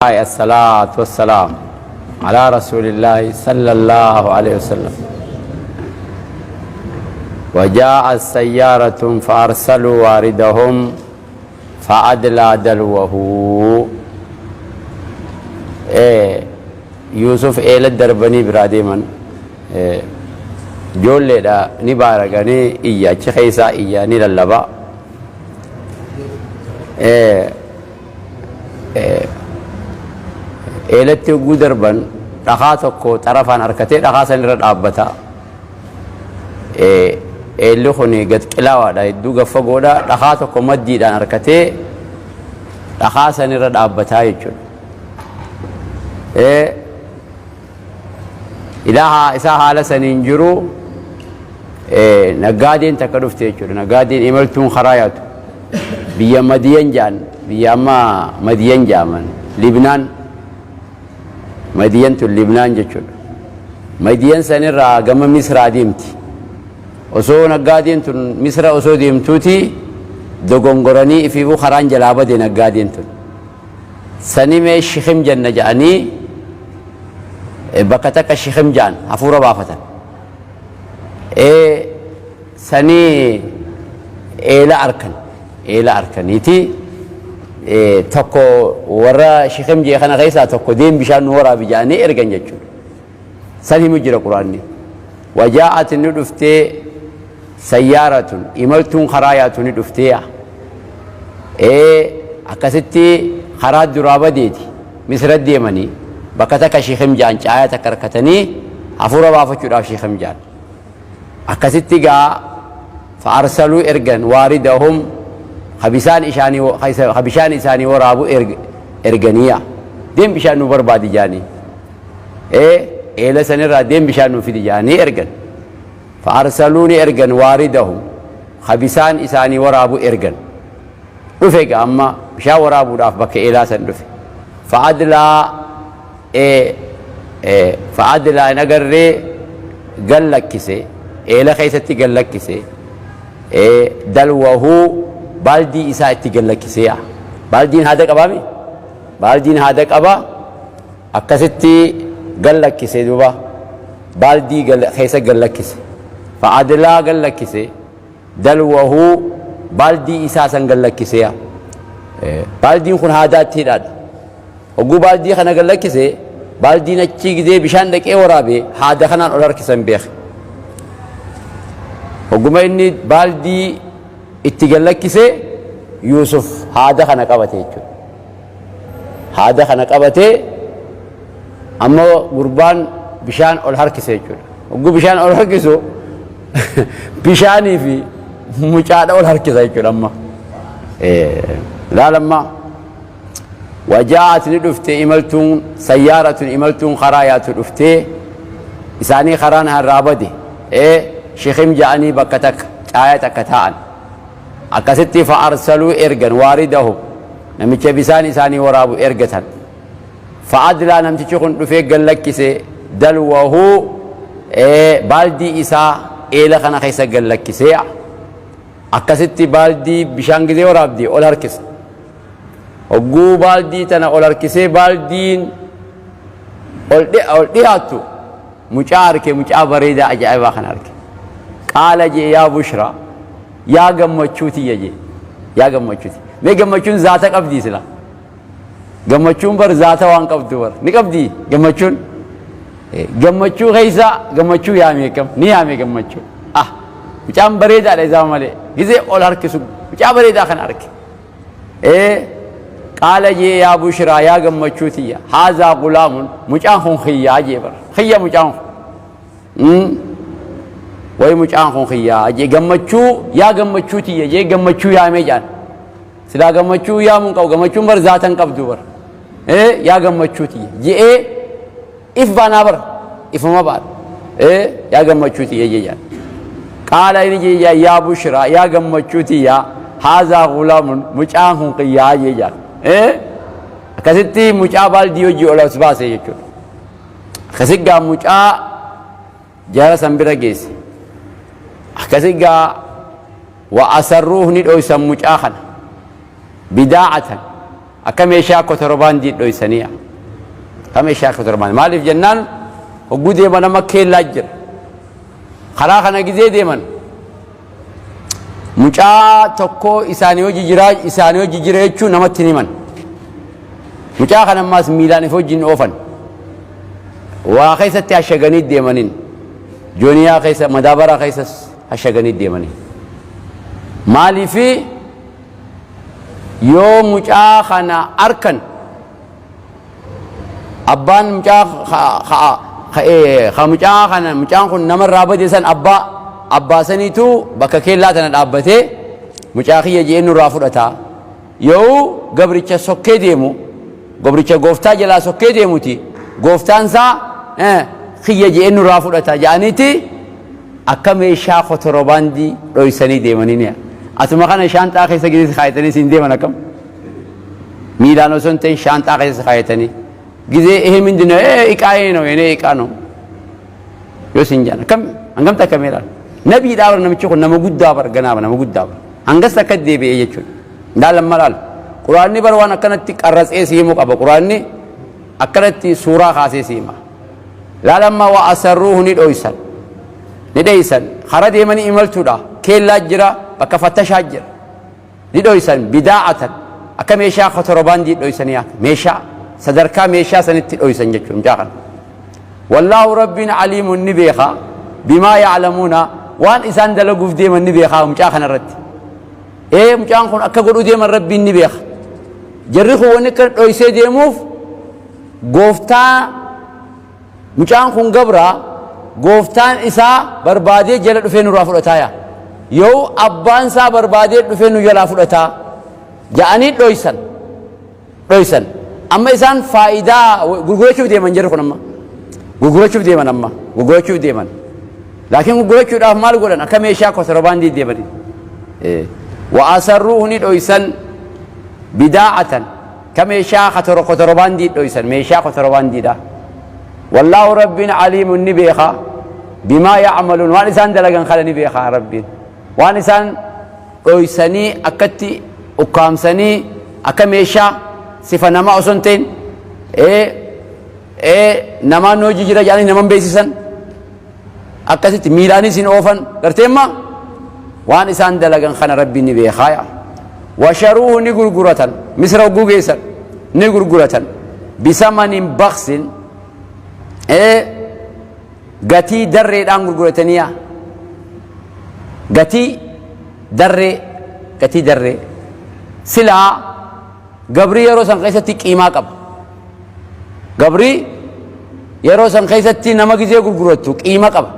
الصلاة والسلام على رسول الله صلى الله عليه وسلم. وجاءت سيارة فأرسلوا واردهم فأدلى دلوه. يوسف إلى الدربني برادي من جول لدا نبارغني إياه خيسا إياه نللبا eelatti ugguu darban dhagaa tokko xarafaan harkatee dhagaa san irra dhaabbata. Eelli kun gad qilaawaadha, hedduu gaffagoodha. Dhagaa tokko maddiidhaan harkatee dhagaa san irra dhaabbataa jechuudha. Ilaaha isaa haala saniin jiru naggaadeen takka dhufte jechuudha. Naggaadeen imaltuun karaa yaatu biyya Madiyan jaan, biyya amma Madiyan jaaman Libnaan. Madiyan tun Libnaan jechuudha. Madiyan sanirraa gama Misraa deemti. Osoo naggaadeen tun Misra osoo deemtuuti dogongoranii ifiifuu karaan jalaa bade naggaadeen tun. Sani mee Shikhim janna jedhanii bakka takka Shikhim jaan hafuura baafatan. Sani eela arkaniiti. Tokko warra Shikhim jee kana keessaa tokko deem bishaan nu waraabi jedhanii ergan jechuudha. San himu jira Quraanni. Wajaa'at ni dhuftee sayyaaratun imaltuun karaa yaatu ni dhuftee akkasitti karaa duraa badeeti Misra deemanii bakka takka Shikhim jaan caaya takka harkatanii hafuura baafachuudhaaf Shikhim jaan akkasitti gaa fa'arsaluu ergan waaridahum habishaan isaanii waraabu erganiya deem bishaan nu barbaadi jaanii eela sanirraa deem bishaan nu fidi jaanii ergan fa'arsaluu ni ergan waaridahum habishaan isaanii waraabu ergan dhufe ga amma bishaan waraabuudhaaf bakka eelaa san dhufe fa'adlaa nagarree gallakkise eela keessatti gallakkise dalwahuu baaldii isaa itti gallakkisee baaldiin haada qabaami baaldiin haada qaba akkasitti gallakkise duuba baaldii keessa gallakkise fa'adlaa gallakkise dalwahuu baaldii isaa san gallakkisee baaldiin kun haadaatti hidhaadha hogguu baaldii kana gallakkise baaldiin achi gidee bishaan dhaqee waraabe haada kanaan ol harkisan beeke hogguma inni baaldii itti gallakkise Yusuf haada kana qabate jechuudha. Haada kana qabate amma gurbaan bishaan ol harkise jechuudha. Hogguu bishaan ol harkisu bishaanii fi mucaadha ol harkisa jechuudha amma. Laalamma wajaa'at ni dhufte imaltuun sayyaaratun imaltuun karaa yaatu dhufte isaanii karaan harraa bade Shikhim ja'anii bakka takka caaya takka taa'an. Akkasitti fa'arsaluu ergan waaridahum namicha bisaan isaanii waraabu ergatan fa'adlaa namtichi kun dhufee gallakkise dalwahu baaldii isaa eela kana keessa gallakkisee akkasitti baaldii bishaan gizee waraabdee ol harkise hogguu baaldii tana ol harkisee baaldiin ol dhiyaattu mucaa arke mucaa bareedaa ajaa'ibaa kana arke qaala jee yaa bushraa yaa gammachuuti yaje yaa gammachuuti mee gammachuun zaata qabdi sila gammachuun bar zaata waan qabdu bar ni qabdi gammachuun gammachuu keessa gammachuu yaame kam ni yaame gammachuu mucaan bareedaadha isaa malee gizee ol harkisu mucaa bareedaa kana arke qaala jee yaa bushraa yaa gammachuuti haazaa gulaamun mucaan kun khiyyaa jee bar khiyya mucaan kun way mucaan kun khiyyaa jee gammachuu yaa gammachuuti jee gammachuu yaamee jaan silaa gammachuu yaamuun qabu gammachuun bar zaatan qabdu bar yaa gammachuuti jee if baanaa bar ifuma baadha yaa gammachuuti jee jaan qaala inni jee yaa bushraa yaa gammachuuti haazaa gulaamun mucaan kun khiyyaa jee jaan akkasitti mucaa baaldii hojii ol as baase jechuudha akkasitti gaa mucaa jaara san bira geesse akkasitti وأسروه ندعو سموجاخنا بداعة akka meeshaa kotorbaandii dhoysaniya akka meeshaa kotorbaandii maaliif jennaan hogguu deeman amma keellaa jira karaa kana gizee deeman mucaa tokko isaanii hojii jira jechuun namatti himan mucaa kana ammaas miilaan if wajjin oofan waa keessatti hashaganii deemanin jooniyaa keessa madaabaraa keessas hashaganii deemanin maaliifi yoo mucaa kana arkan abbaan mucaan kun namarraa bade san abbaa saniitu bakka keellaa tana dhaabbatee mucaa kiyya jee nurraa fudhataa yoo gabricha sokkee deemu gabricha gooftaa jalaa sokkee deemuti gooftaan isaa kiyya jee nurraa fudhataa jedhaniiti akka meeshaa kotorbaandii dhoysanii deemaniin atuma kana shaanxaa keessa gizee kaayatanii siin deeman akkam miilaan osoo hin ta'in shaanxaa keessa kaayatanii gizee ehe mindina iqaa'ee no yenee iqaa no yoo siin jaan akkam hangamta akka meelaan nabii dhaabar namichi kun nama guddaa bar ganaaba nama guddaa bar hangas akka deebi'ee jechuudha ndaalan malaal quraanni bar waan akkanatti qarratsee siimuu qaba quraanni akkanatti suuraa kaasee siima laalamma wa asarruuhu ni dhoysan hara deemanii imaltuudha keellaa jira bakka fattashaa jira ni dhoysan bidaa'atan akka meeshaa kotorbaandii dhoysanii meeshaa sadarkaa meeshaa sanitti dhoysan jechuudha mucaa kana wallaahu rabbiin aliimun ni beeka bimaa yaclamuuna waan isaan dalaguuf deeman ni beeka mucaa kana irratti mucaan kun akka godhu deeman rabbiin ni beeka jarri kun wanni akka dhoysee deemuuf gooftaa mucaan kun gabraa gooftaan isaa barbaadee jala dhufee nurraa fudhataaya yoo abbaan isaa barbaadee dhufee nu jalaa fudhataa ja'anii dhoysan amma isaan faayidaa gurgurachuuf deeman jarri kun amma gurgurachuuf deeman laakiin gurgurachuudhaaf maal godhan akka meeshaa kotorbaandii deemanii wa asarruuhu ni dhoysan bidaa'atan ka meeshaa kotorbaandii dhoysan meeshaa kotorbaandiidha wallaahu rabbiin aliimun ni beeka bimaa yacmaluun waan isaan dalagan kana ni beeka rabbiin waan isaan dhoysanii akkatti ukkaamsanii akka meeshaa sifa namaa osoo hin ta'in namaan hojii jira jedhanii naman beeksisan akkasitti miilaanis hin oofan garteemma waan isaan dalagan kana rabbiin ni beekaaya washaruuhu ni gurguratan misra hogguu geessan ni gurguratan bisamanin baksin gatii darreedhaan gurgurataniya gatii darree silaa gabrii yeroo san keessatti qiimaa qaba gabrii yeroo san keessatti nama gizee gurgurattu qiima qaba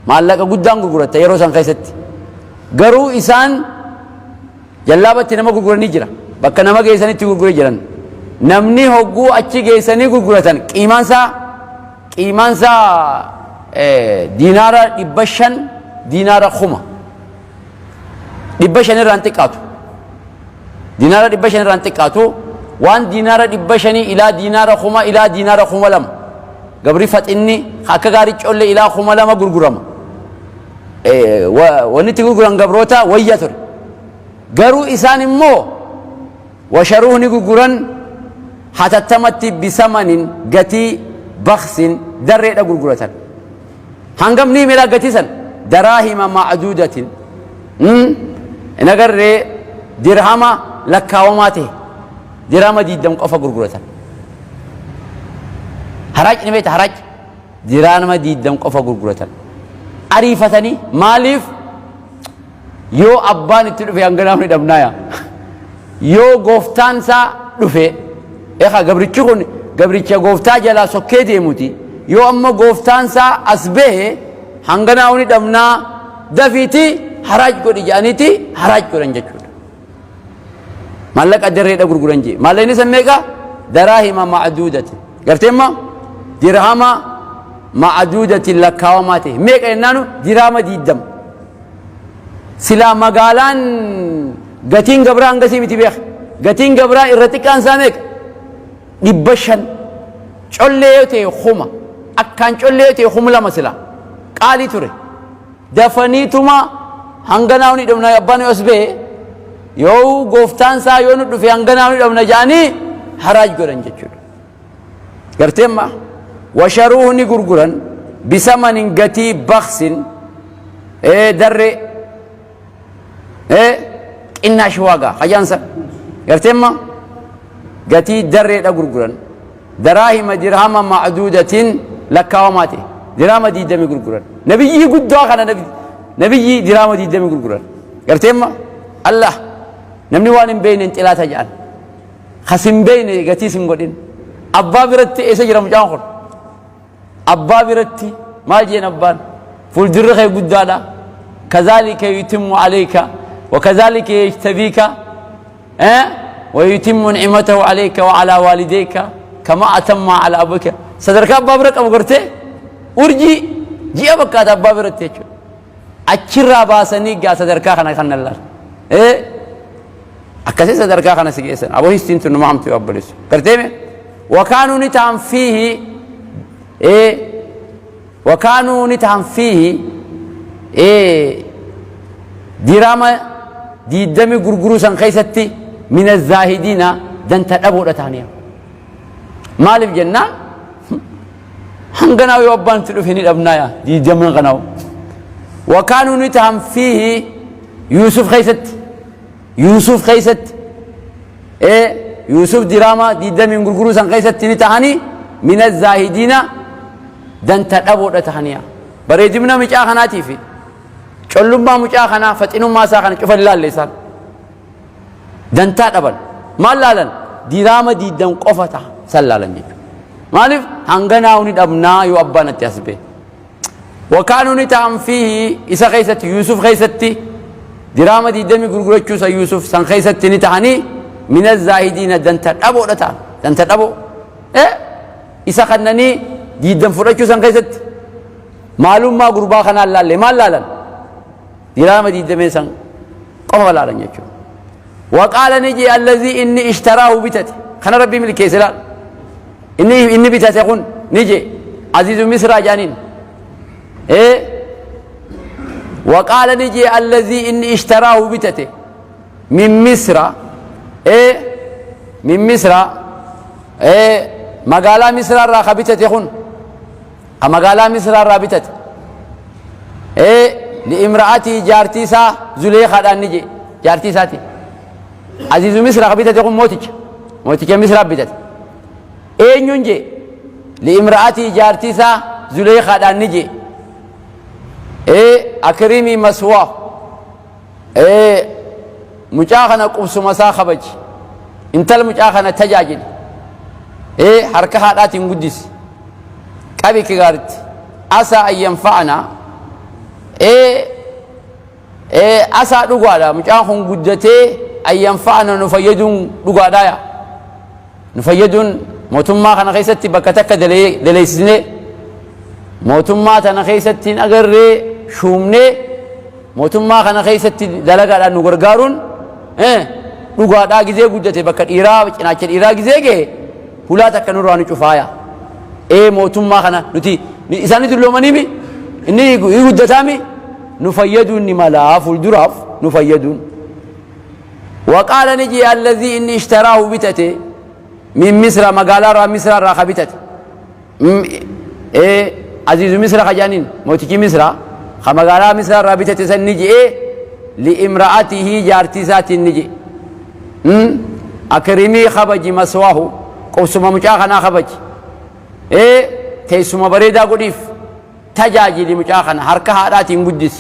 maallaqa guddaan gurguratta yeroo san keessatti garuu isaan jallaabatti nama gurguranii jira bakka nama geessanitti gurguree jiran namni hogguu achi geessanii gurguratan qiimaansaa diinaara 500 diinaara 500 irraan xiqqaatu diinaara 500 irraan xiqqaatu waan diinaara 500 ilaa diinaara 1000 ilaa diinaara 2000 gabri faxinni akka gaarii colle ilaa 2000 gurgurama wanni itti gurguran gabroota wayya ture garuu isaan immoo washaruuhu ni gurguran hatattamatti bisamanin gatii baksin darreedha gurguratan hangam ni mela gatii san daraahima macduudatin nagarree dirhama lakkaawamaa ta'e dirhama 20 qofa gurguratan haraaj ni beekta haraaj dirhama 20 qofa gurguratan ariifatanii maaliif yoo abbaan itti dhufe hanganaaf ni dhabnaaya yoo gooftaan isaa dhufe gabrichi kun gabricha gooftaa jalaa sokkee deemuti yoo amma gooftaan isaa as bahe hanganaaf ni dhabnaa dafiiti haraaj godhi jedhaniiti haraaj godhan jechuudha maallaqa darreedha gurguran jee maallaqni san meeqa daraahima macduudati garteemma dirhama macduudati lakkaawamaa ta'e meeqa jennaanu dirhama 20 silaa magaalaan gatiin gabraa hangasii miti beeka gatiin gabraa irra xiqqaan isaa meeqa 500 collee yoo ta'e 1,000 akkaan collee yoo ta'e 2,000 silaa qaalii ture dafaniituma hanganaaf ni dhabnaa abbaan yoo as bahe yoo gooftaan isaa yoo nu dhufe hanganaa nu dhabna jedhanii haraaj godhan jechuudha. garteemma washaruuhu ni gurguran bisamanin gatii baksin darre qinnaash waagaa hajaansa garteemma gatii darreedha gurguran daraahima dirhama macduudatin lakkaawamaate dirhama 20 gurguran nabiyyi guddaa kana nabiyyi dirhama 20 gurguran garteemma allah namni waan hin beeyne xilaata jedhan hasin beeyne gatii sin godhin abbaa biratti eessa jira mucaan kun abbaa biratti maal jeen abbaan fuuldurri kee guddaadha kazaalika yutimmu alayka وكذلك يجتبيك ويتم نعمته عليك وعلى والديك كما أتم على أبوك صدرك أبا برك أبو قرتي ورجي جي أبك أبا برتي أكرا باسني جا صدرك خنا خنا الله أكسي صدرك خنا سجيسن أبو هستين تنو ما عم تقبلش قرتي وكانوا نتعم فيه وكانوا نتعم فيه دراما ديدمي غرغرو سان خيستي من الزاهدين دن تدبو دتانيا مالف جنة هنغناو يوبان تلفيني ابنايا ديدمن غناو وكانوا نتهم فيه يوسف خيست يوسف دراما ديدمي غرغرو سان خيستي نتهاني من الزاهدين دن تدبو دتانيا بريدمنا مچا خناتي في ጮልማ ሙጫ خنا ፈጢኑማ ሳخن ጭፈላል ይሳል ደንታ ደበል ማላለን ዲራማ ዲደም ቆፈታ ሰላለን ጅ ማለፍ አንገናውን ደብና ይወባነት ያስበ وكانوا نتام فيه إسا خيست يوسف خيستي دراما ديدمي غرغرچو سا يوسف سان خيستي نتاني من الزاهدين دنتا دبو دتا دنتا دبو إسا خنني ديدم فرچو سان خيست معلوم ما غربا خنا لاله مالالن دراما ديدمي سان قوم لا رنيچو وقال نجي الذي اني اشتراه بتت خنا ربي ملكي سلا اني بتت يكون نجي عزيز مصر جانين وقال نجي الذي اني اشتراه بتت من مصر من مصر مقالا مصر را خبتت يكون مقالا مصر را بتت لامرأتي جارتيسا زليخة دان نجي جارتيساتي عزيز مصر خبيتت يقول موتك مصر بيتت اين ينجي لامرأتي جارتيسا زليخة دان نجي اكريمي مسوا مجاخنا قبس مسا خبج انتل مجاخنا تجاجل حركة هادات قدس قبي كغارت عسى ان ينفعنا أسا دغوادا مجاخون غدته أن ينفعنا نفيدون دغوادايا نفيدون موتما كان خيستي بكتك دليسني موتما تنا خيستي اگر شومني موتما كان خيستي دلغادا نغرغارون دغوادا غزي غدته بك ديرا بچناچ ديرا غزيگه ሁላታ ከኑራን ጩፋያ موتما كان نتي إساني دلومنيمي إني يغدتامي نفيدون ملاف الدراف نفيدون وقال نجي الذي إني اشتراه بتته من مصر مقالا را مصر را خبتت عزيز مصر خجانين موتكي مصر خمقالا مصر را بتته سن نجي لامرأته جارتيسات نجي أكرمي خبج مسواه قوسما مجاخنا خبج تيسما بريدا قديف تجاجي مجاخنا حركة هادات قدس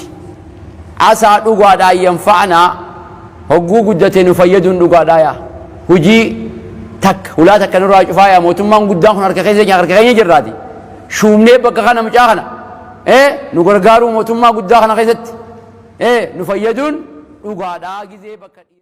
عسى دغوادا ينفعنا هغو غدته نفيدون دغوادايا هجي تك ولا تكنرا عفايا موتمان غدان حركة كيسه جرادي شومني بكخنا مجاخنا نغرغارو موتما غدان خيست نفيدون دغوادا غزي بك